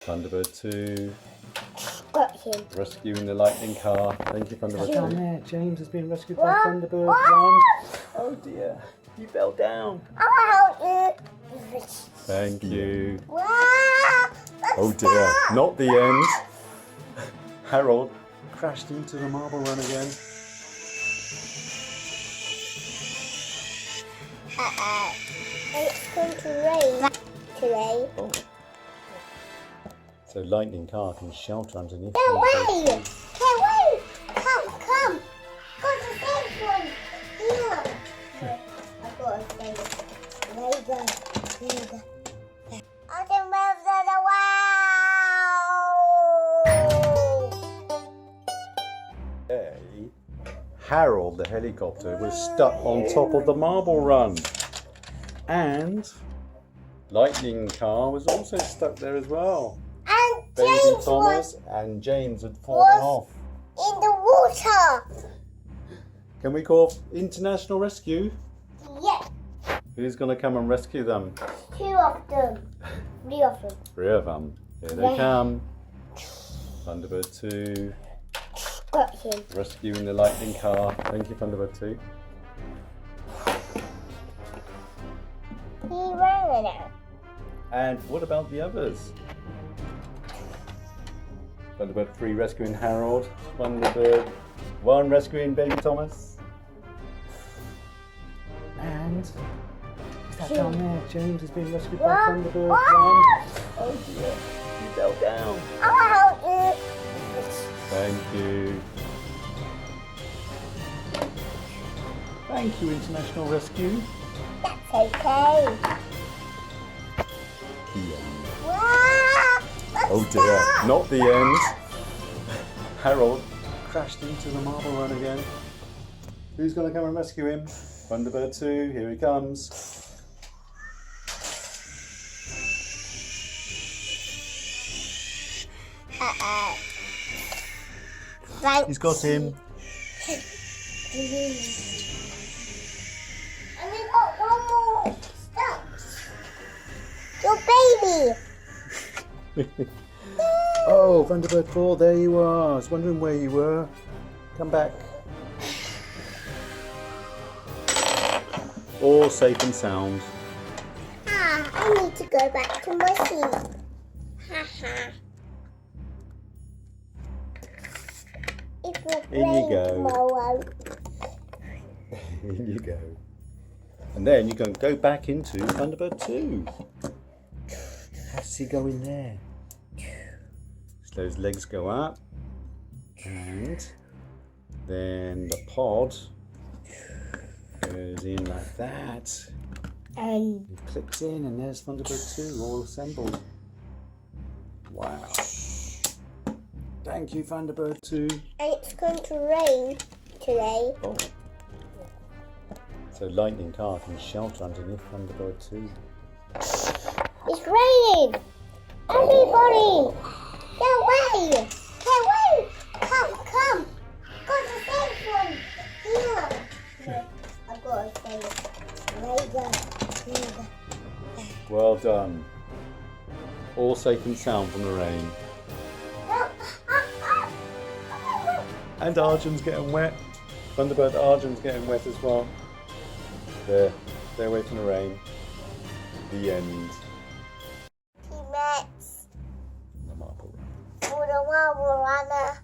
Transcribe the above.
Thunderbird 2. Got him. Rescuing the lightning car. Thank you, Thunderbird 2. Down there, James has been rescued by What? Thunderbird What? 1. Oh dear, you fell down. I'll help you. Thank you. Wow. Oh dear, not the end. Harold crashed into the marble run again. It's going to rain today. Oh. So lightning car can shelter underneath. Get away! Thunderbird 2. Get away! Come! Go to the safe one. Here. I've got a safe. There you go. I can move that away. Today, Harold the helicopter was stuck on top of the marble run. And lightning car was also stuck there as well. And Baby James Thomas was and James had fallen off. in the water. Can we call international rescue? Yeah, Who's going to come and rescue them? 2 of them. 3 of them. 3 of them. Here they Yeah. come. Thunderbird 2. Got him. Rescuing the lightning car. Thank you, Thunderbird 2. He ran it out. And what about the others? Thunderbird 3 rescuing Harold. Thunderbird 1 rescuing Baby Thomas. And is that down there, James has been rescued by What? Thunderbird 1. What? Oh dear, you fell down. I'll help you. Thank you. Thank you, International Rescue. That's okay. The end. Wow. Oh dear, not the end. Harold crashed into the marble run again. Who's going to come and rescue him? Thunderbird 2, here he comes. Thanks. He's got him. And we got one more. Stop. Your baby. Oh, Thunderbird 4, there you are. I was wondering where you were. Come back. All safe and sound. I need to go back to my seat. Haha. It will In you rain go. tomorrow. In you go. And then you can go back into Thunderbird 2. How does he go in there? So those legs go up. And then the pod goes in like that. And It clicks in and there's Thunderbird 2 all assembled. Wow. Thank you, Thunderbird 2. it's going to rain today. Oh. So lightning car can shelter underneath Thunderbird 2. It's raining. Everybody, get away. Get away. Come. Go to the safe one. Here. I've got a safe. There you go. Well done. All safe and sound from the rain. And Arjun's getting wet. Thunderbird Arjun's getting wet as well. There. Stay away from the rain. The end. Teammates The marble run. for the marble runner.